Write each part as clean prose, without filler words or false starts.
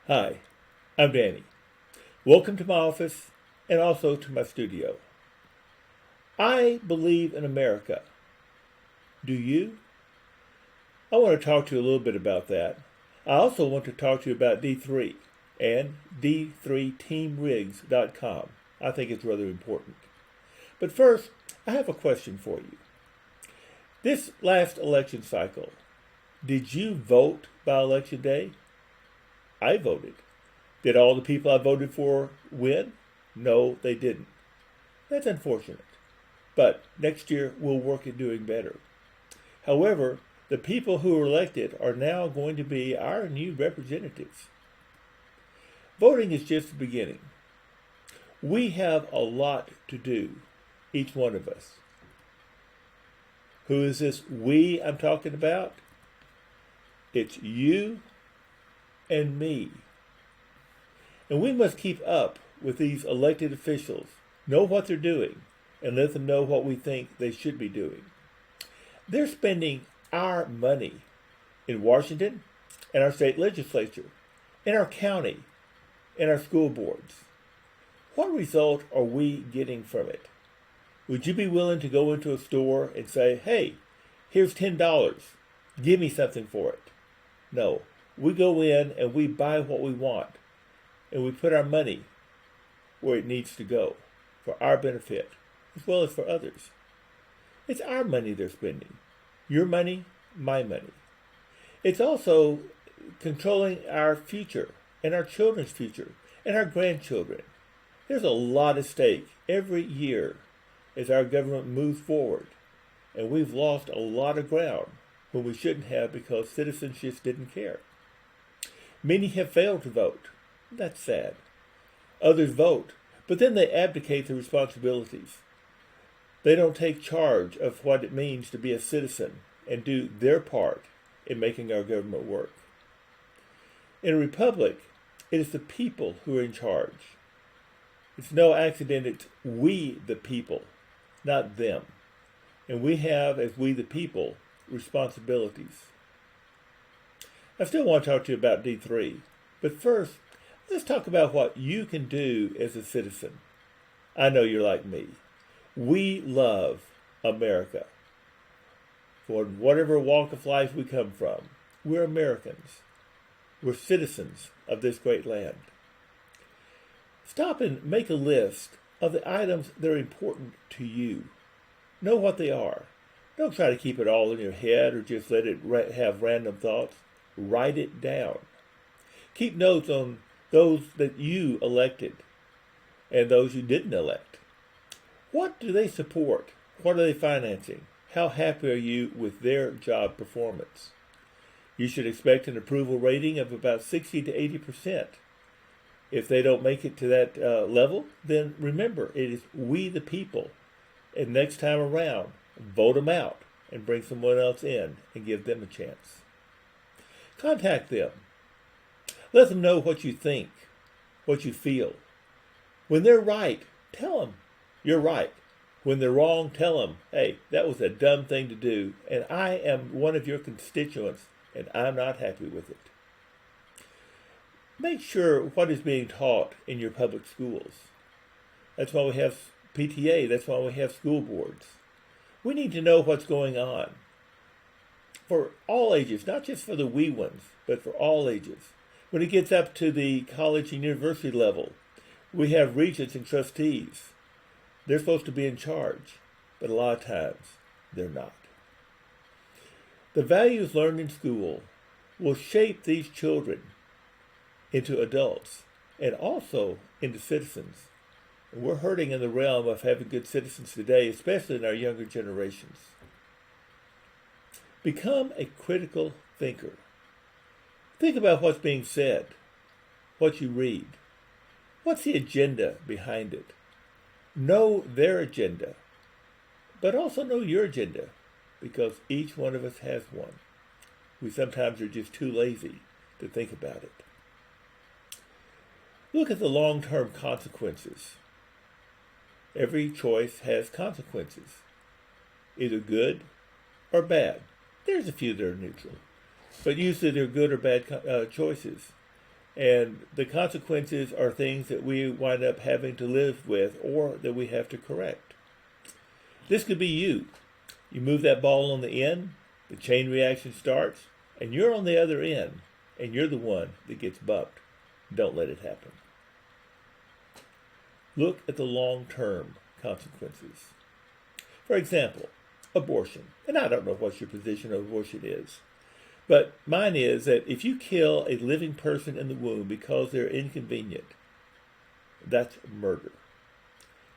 Hi, I'm Danny. Welcome to my office and also to my studio. I believe in America. Do you? I want to talk to you a little bit about that. I also want to talk to you about D3 and D3TeamRigs.com. I think it's rather important. But first, I have a question for you. This last election cycle, did you vote by election day? I voted. Did all the people I voted for win? No, they didn't. That's unfortunate. But next year we'll work at doing better. However, the people who were elected are now going to be our new representatives. Voting is just the beginning. We have a lot to do, each one of us. Who is this we I'm talking about? It's you and me. And we must keep up with these elected officials, know what they're doing, and let them know what we think they should be doing. They're spending our money in Washington and our state legislature, in our county, and our school boards. What result are we getting from it? Would you be willing to go into a store and say, hey, here's $10, give me something for it? No, we go in and we buy what we want, and we put our money where it needs to go for our benefit as well as for others. It's our money they're spending. Your money, my money. It's also controlling our future and our children's future and our grandchildren. There's a lot at stake every year as our government moves forward, and we've lost a lot of ground when we shouldn't have because citizens just didn't care. Many have failed to vote. That's sad. Others vote, but then they abdicate their responsibilities. They don't take charge of what it means to be a citizen and do their part in making our government work. In a republic, it is the people who are in charge. It's no accident it's we the people, not them. And we have, as we the people, responsibilities. I still want to talk to you about D3, but first, let's talk about what you can do as a citizen. I know you're like me. We love America. For whatever walk of life we come from, we're Americans. We're citizens of this great land. Stop and make a list of the items that are important to you. Know what they are. Don't try to keep it all in your head or just let it have random thoughts. Write it down. Keep notes on those that you elected and those you didn't elect. What do they support? What are they financing? How happy are you with their job performance? You should expect an approval rating of about 60 to 80%. If they don't make it to that level, then remember, it is we the people. And next time around, vote them out and bring someone else in and give them a chance. Contact them. Let them know what you think, what you feel. When they're right, tell them you're right. When they're wrong, tell them, hey, that was a dumb thing to do, and I am one of your constituents, and I'm not happy with it. Make sure what is being taught in your public schools. That's why we have PTA. That's why we have school boards. We need to know what's going on for all ages, not just for the wee ones, but for all ages. When it gets up to the college and university level, we have regents and trustees. They're supposed to be in charge, but a lot of times they're not. The values learned in school will shape these children into adults and also into citizens. And we're hurting in the realm of having good citizens today, especially in our younger generations. Become a critical thinker. Think about what's being said, what you read. What's the agenda behind it? Know their agenda, but also know your agenda, because each one of us has one. We sometimes are just too lazy to think about it. Look at the long-term consequences. Every choice has consequences, either good or bad. There's a few that are neutral, but usually they're good or bad choices. And the consequences are things that we wind up having to live with or that we have to correct. This could be you. You move that ball on the end, the chain reaction starts, and you're on the other end, and you're the one that gets bucked. Don't let it happen. Look at the long-term consequences. For example, abortion. And I don't know what your position on abortion is, but mine is that if you kill a living person in the womb because they're inconvenient, that's murder.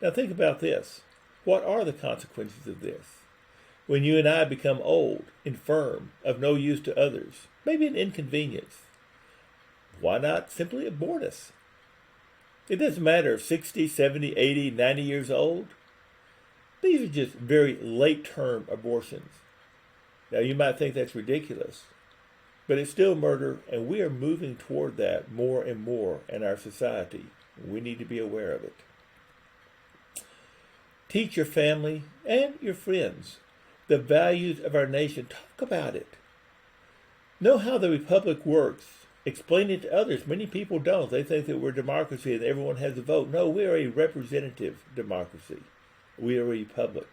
Now think about this. What are the consequences of this? When you and I become old, infirm, of no use to others, maybe an inconvenience, why not simply abort us? It doesn't matter if 60, 70, 80, 90 years old. These are just very late-term abortions. Now, you might think that's ridiculous, but it's still murder, and we are moving toward that more and more in our society. We need to be aware of it. Teach your family and your friends the values of our nation. Talk about it. Know how the republic works. Explain it to others. Many people don't. They think that we're a democracy and everyone has a vote. No, we are a representative democracy. We are a republic.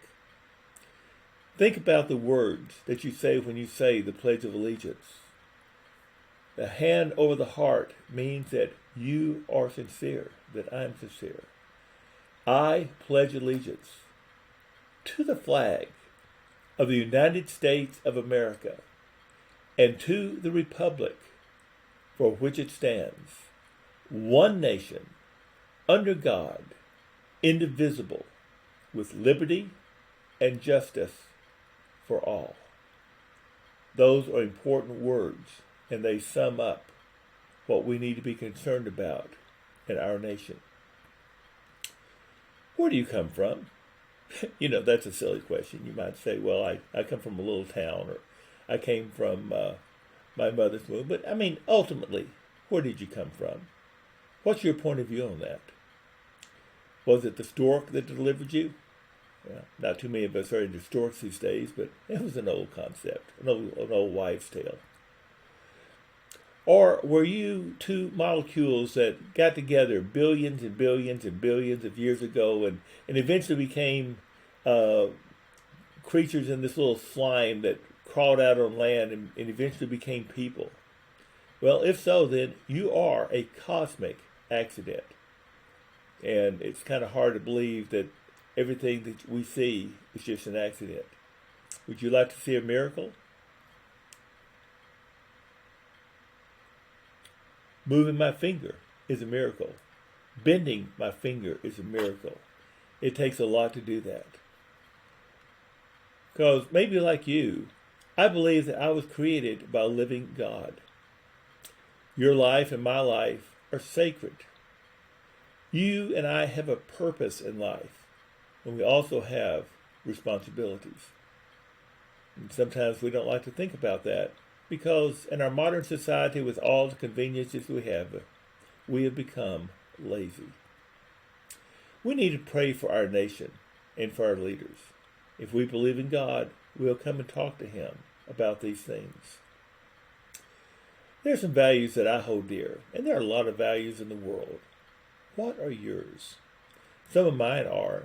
Think about the words that you say when you say the Pledge of Allegiance. The hand over the heart means that you are sincere, that I'm sincere. I pledge allegiance to the flag of the United States of America and to the republic for which it stands, one nation, under God, indivisible, with liberty and justice for all. Those are important words, and they sum up what we need to be concerned about in our nation. Where do you come from? That's a silly question. You might say, well, I come from a little town, or I came from my mother's womb. But, ultimately, where did you come from? What's your point of view on that? Was it the stork that delivered you? Well, not too many of us are into storks these days, but it was an old concept, an old wives' tale. Or were you two molecules that got together billions and billions and billions of years ago and eventually became creatures in this little slime that crawled out on land and eventually became people? Well, if so, then you are a cosmic accident. And it's kind of hard to believe that everything that we see is just an accident. Would you like to see a miracle? Moving my finger is a miracle. Bending my finger is a miracle. It takes a lot to do that. Because maybe like you, I believe that I was created by a living God. Your life and my life are sacred. You and I have a purpose in life, and we also have responsibilities. And sometimes we don't like to think about that, because in our modern society, with all the conveniences we have become lazy. We need to pray for our nation and for our leaders. If we believe in God, we'll come and talk to Him about these things. There are some values that I hold dear, and there are a lot of values in the world. What are yours? Some of mine are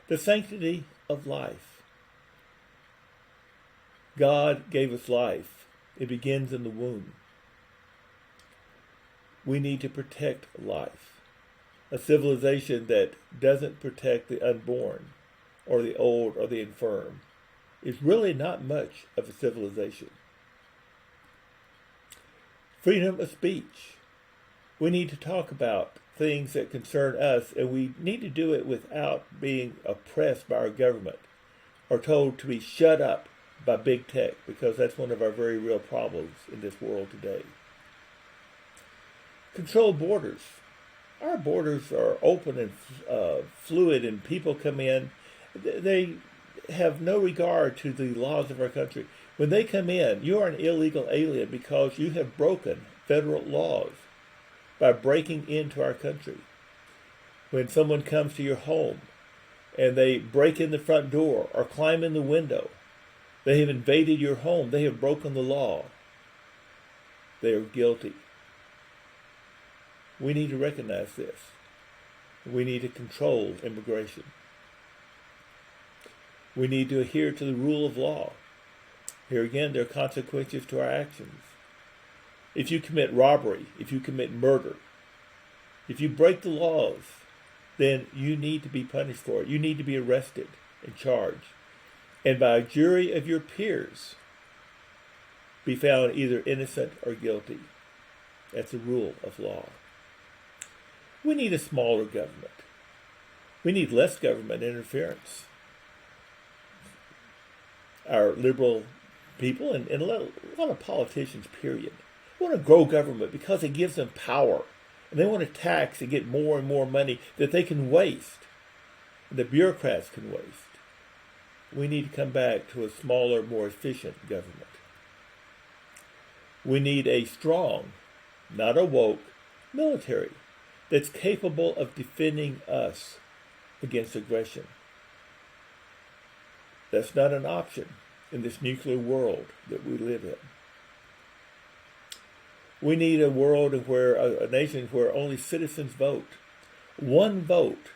the sanctity of life. God gave us life. It begins in the womb. We need to protect life. A civilization that doesn't protect the unborn or the old or the infirm is really not much of a civilization. Freedom of speech. We need to talk about things that concern us, and we need to do it without being oppressed by our government or told to be shut up by big tech, because that's one of our very real problems in this world today. Control borders. Our borders are open and fluid, and people come in. They have no regard to the laws of our country. When they come in, you are an illegal alien because you have broken federal laws by breaking into our country. When someone comes to your home and they break in the front door or climb in the window, they have invaded your home. They have broken the law. They are guilty. We need to recognize this. We need to control immigration. We need to adhere to the rule of law. Here again, there are consequences to our actions. If you commit robbery, if you commit murder, if you break the laws, then you need to be punished for it. You need to be arrested and charged. And by a jury of your peers, be found either innocent or guilty. That's the rule of law. We need a smaller government. We need less government interference. Our liberal people and a lot of politicians, period, want to grow government because it gives them power. And they want to tax and get more and more money that they can waste. And the bureaucrats can waste. We need to come back to a smaller, more efficient government. We need a strong, not a woke, military that's capable of defending us against aggression. That's not an option in this nuclear world that we live in. We need a world where a nation where only citizens vote. One vote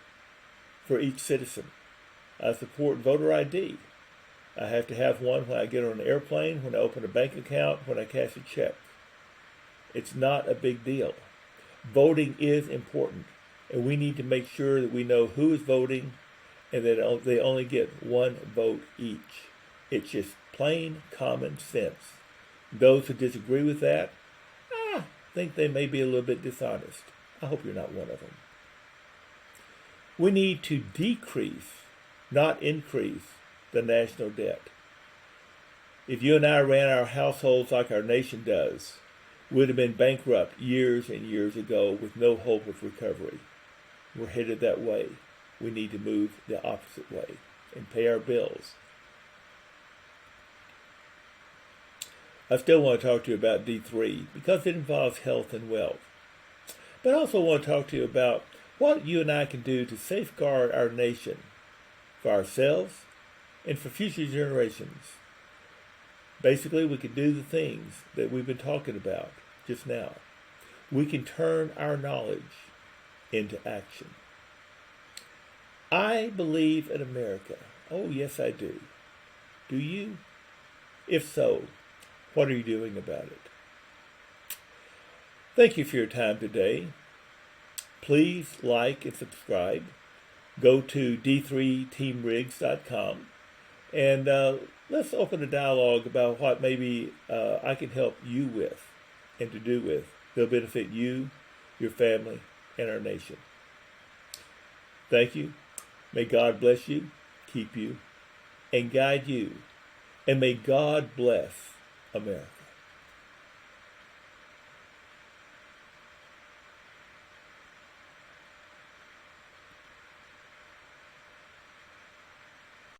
for each citizen. I support voter ID. I have to have one when I get on an airplane, when I open a bank account, when I cash a check. It's not a big deal. Voting is important, and we need to make sure that we know who is voting and that they only get one vote each. It's just plain common sense. Those who disagree with that, think they may be a little bit dishonest. I hope you're not one of them. We need to decrease, not increase, the national debt. If you and I ran our households like our nation does, we'd have been bankrupt years and years ago with no hope of recovery. We're headed that way. We need to move the opposite way and pay our bills. I still want to talk to you about D3 because it involves health and wealth. But I also want to talk to you about what you and I can do to safeguard our nation for ourselves and for future generations. Basically, we can do the things that we've been talking about just now. We can turn our knowledge into action. I believe in America. Oh, yes, I do. Do you? If so, what are you doing about it? Thank you for your time today. Please like and subscribe. Go to d3teamriggs.com and let's open a dialogue about what maybe I can help you with and to do with. They'll benefit you, your family, and our nation. Thank you. May God bless you, keep you, and guide you. And may God bless America.